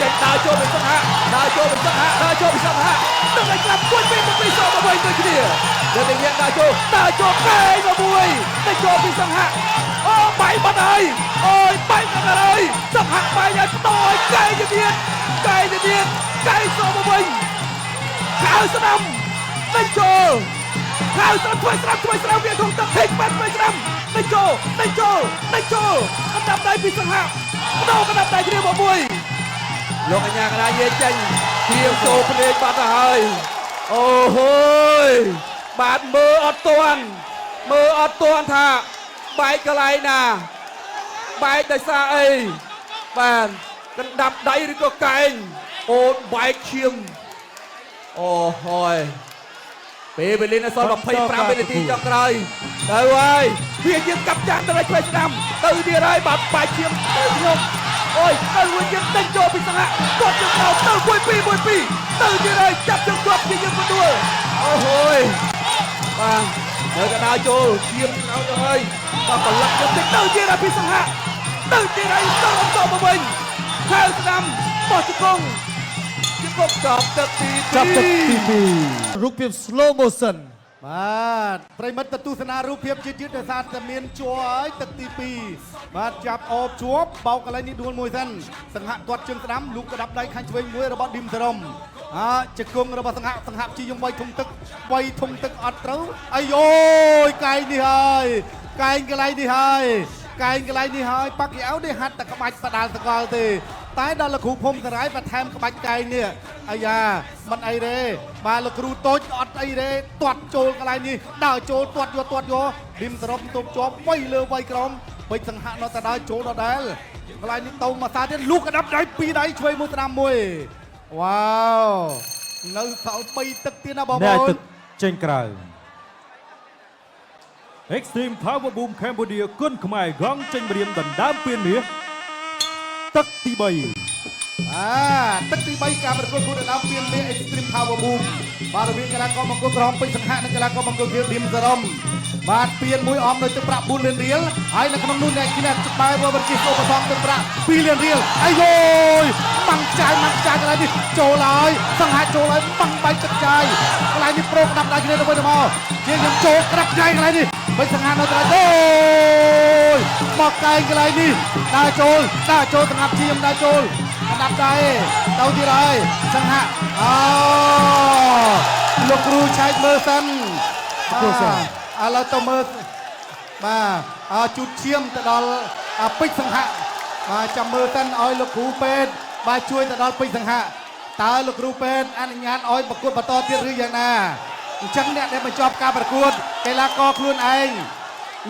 ចេញដើរចូលពីសង្ហាដើរចូលពីសង្ហាដើរចូលពីសង្ហានឹងឲ្យក្លាប់គួយពីមកពីសមកវិញដូចគ្នាលើកនេះដើរចូលកែមកមួយទៅចូលពីសង្ហាអូបាយបាត់ហើយអូយបាយបាត់ហើយសង្ហាបាយឲ្យផ្ដោយកែទៅទៀតកែសមកវិញខៅស្ដាំទៅចូលខៅស្ដាំធ្វើស្ដាំវាធំទឹកពេកបាត់ធ្វើស្ដាំទៅចូល ចូលកណ្ដាប់ដៃពីសង្ហាបដោកណ្ដាប់ដៃគ្នាមកមួយលោកអញ្ញាកណាយាយចេញព្រៀងចូលភ្នែកបាត់ទៅហើយអូហូយបាទមើលអត់ទាន់ថាបែកកន្លែងណាបែកដោយសារអីបាទកណ្ដាប់ដៃឬក៏កែងអូនបែកឈាមអូហើយពេលវេលានៅសល់25វិនាទីចុងក្រោយទៅហើយវាយើងកាប់ចាស់ទៅឲ្យឆ្វេងស្ដាំទៅទៀតហើយបាទបែកឈាមទៅខ្ញុំអូយទៅវិញយើងដេញចូលពីសង្ហាគាត់ជើងដោទៅ1 2 1 2ទៅទៀតហើយចាប់ជើងគាត់ពីយើងបន្ដួលអូហូយបាទមើលកណ្ដាលចូលឈាមក្រោយទៅហើយបាទប្រឡាក់ទៅទៀតហើយពីសង្ហាទៅទៀតហើយទៅមកវិញហើយស្ដាំបោះជង្គង់ជង្គង់ចាប់ទឹកទី2រូបភាព slow motion បាទប្រិមិត្តទស្សនារូបភាពយឺតដោយសារតែមានជួរហើយទឹកទី2បាទចាប់អបជួបបោកកន្លែងនេះដួលមួយសិនសង្ហាទាត់ជើងស្ដាំលូកក្តាប់ដៃខាងឆ្វេងមួយរបស់ឌីមសរ៉ុមជង្គង់របស់សង្ហាព្យាយាមវាយធំទឹកអត់ត្រូវអាយអូយកែងនេះហើយកែងកន្លែងនេះហើយប៉ាក់កៅនេះហាត់តែក្បាច់បដាល់សកលទេតែដល់លោកគ្រូភូមិសរាយបន្ថែមក្បាច់កែងនេះអាយ៉ាមិនអីទេបាទលោកគ្រូតូចអត់អីទេទាត់ចូលកន្លែងនេះដើរចូលទាត់យកឌីមសរ៉ុមទប់ជាប់វៃលើវៃក្រមពេជ្រសង្ហានៅតែដើរចូលដដែលកន្លែងនេះតោមកសាទៀតលូកកណ្ដាប់ដៃពីរដៃឆ្វេងមួយស្ដាំមួយវ៉ាវនៅសល់3ទឹកទៀតណាបងប្អូនទឹកចេញក្រៅ Extreme Power Boom Cambodia គុនខ្មែរកងចេញម្រាមដណ្ដើមពៀនមាសទឹកទី3ទឹកទី3ការប្រកួតគូដណ្ដើមពៀនមាស Extreme Power Boom បាទរវាងកីឡាករបង្គោលក្រហមពេជ្រសង្ហានិងកីឡាករបង្គោលខៀវឌីមសរ៉ុមបាទពៀនមួយអមដោយទឹកប្រាក់4លានរៀលហើយនៅក្នុងនោះអ្នកគីឡាបែបវិជាចូលប្រសំទឹកប្រាក់2លានរៀលអាយអូយបាំងចាយកន្លែងនេះចូលហើយសង្ហាចូលហើយបាំងបែកទឹកចាយកន្លែងនេះប្រូកដាប់ដៃគ្នាទៅវិញទៅមកជាខ្ញុំចូលក្រាប់ចាយកន្លែងនេះពេជ្រសង្ហានៅត្រង់អូយមកកែងកន្លែងនេះដើរចូលសង្ហាព្យាយាមដើរចូលកណ្ដាប់ដៃទៅទៀតហើយសង្ហាលោកគ្រូឆែកមើលសិនឥឡូវទៅមើលបាទជូតឈាមទៅដល់ពេជ្រសង្ហាបាទចាំមើលសិនឲ្យលោកគ្រូពេទ្យបាទជួយទៅដល់ពេជ្រសង្ហាតើលោកគ្រូពេទ្យអនុញ្ញាតឲ្យប្រកួតបន្តទៀតឬយ៉ាងណាអញ្ចឹងអ្នកដែលបញ្ចប់ការប្រកួតកីឡាករខ្លួនឯង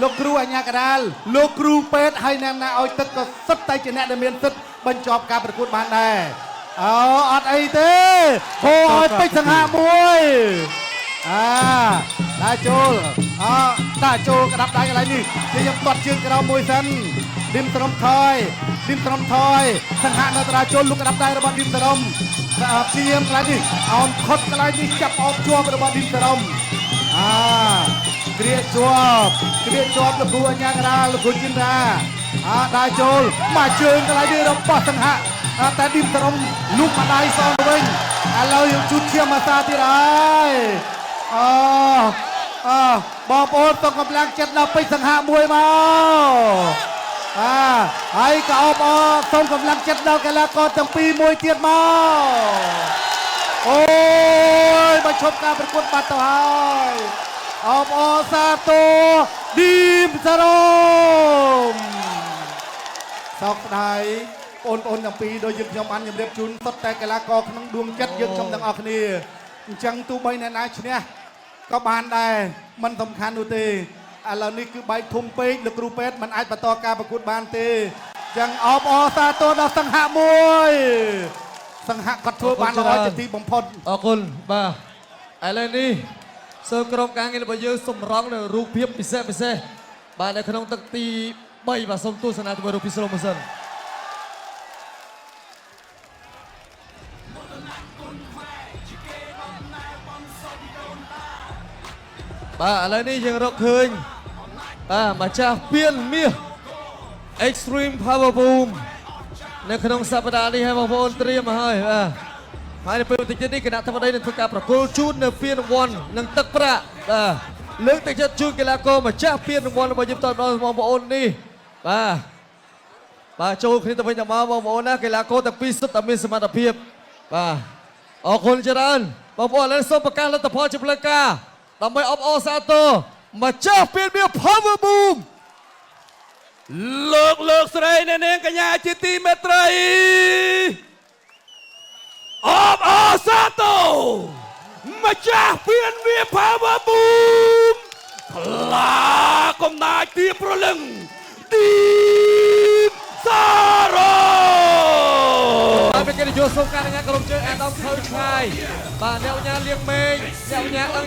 លោកគ្រូអញ្ញាកដាលលោកគ្រូពេទ្យហើយអ្នកណាឲ្យទឹកក៏សុទ្ធតែជាអ្នកដែលមានសិទ្ធិបញ្ចប់ការប្រកួតបានដែរអត់អីទេហូឲ្យពេជ្រសង្ហាមួយដាក់ចូលក្តាប់ដៃកន្លែងនេះខ្ញុំទាត់ជើងក្រោមមួយសិនឌីមសរ៉ុមថយសង្ហានៅតាចូលលុកក្តាប់ដៃរបស់ឌីមសរ៉ុមព្យាយាមកន្លែងនេះអោនខុតកន្លែងនេះចាប់អបជាប់របស់ឌីមសរ៉ុមគ្រាជាប់លោកគ្រូអញ្ញាកដាលលោកគ្រូចិនរាដាក់ចូលមកជើងកន្លែងនេះរបស់សង្ហាតែឌីមសរ៉ុមលុកមកដៃសងទៅវិញឥឡូវយើងជូតឈាមមកសាទៀតហើយបងប្អូនតកម្លាំងចិត្តដល់ពេជ្រសង្ហាមួយមកហើយក៏អបសូមកម្លាំងចិត្តដល់កីឡាករទាំងពីរមួយទៀតមកអូយមកឈប់ការប្រកួតបាត់ទៅហើយអបសាទរឌីមសរ៉ុមសោកស្ដាយបងប្អូនទាំងពីរដោយយើងខ្ញុំបានជម្រាបជូនសុទ្ធតែកីឡាករក្នុងដួងចិត្តយើងខ្ញុំទាំងអស់គ្នាអញ្ចឹងទោះបីអ្នកណាឈ្នះក៏បានដែរมันសំខាន់នោះទេឥឡូវនេះគឺបែកធំពេកលោកគ្រូពេទ្យมันអាចបន្តការប្រកួតបានទេចឹងអបសាទរដល់សង្ហាមួយសង្ហាគាត់ធ្វើបានល្អជាទីបំផុតអរគុណបាទឥឡូវនេះសូមក្រុមការងាររបស់យើងសម្រង់នៅរូបភាពពិសេសបាទនៅក្នុងទឹកទី3បាទសូមទស្សនាជាមួយរូបភាព slow motion បាទឥឡូវនេះយើងរកឃើញបាទម្ចាស់ពៀនមាស Extreme Power Boom នៅក្នុងសប្តាហ៍នេះហើយបងប្អូនត្រៀមមកហើយបាទហើយនៅពេលបន្តិចទៀតនេះគណៈធម្មដីនឹងធ្វើការប្រគល់ជូននៅពានរង្វាន់និងទឹកប្រាក់បាទលើកទឹកចិត្តជូនកីឡាករម្ចាស់ពានរង្វាន់របស់យើងតដល់បងប្អូននេះបាទចូលគ្នាទៅវិញទៅមកបងប្អូនណាកីឡាករទាំងពីរសុទ្ធតែមានសមត្ថភាពបាទអរគុណច្រើនបងប្អូនឥឡូវសូមប្រកាសលទ្ធផលជាផ្លូវការដើម្បីអបអរសាទរម្ចាស់ពានមាស Power Boom លើកស្រីអ្នកនាងកញ្ញាជាទីមេត្រីអបអសាទរម្ចាស់ពៀនមាស Power Boom ខ្លាកំណាចទីប្រលឹងទីសារ៉ូ បាទเป็นการโยนส่งการงานกระลมเจอแอดดอมเข้าชายបាទអ្នកអញ្ញាលៀងមេងអ្នកអញ្ញាឡើង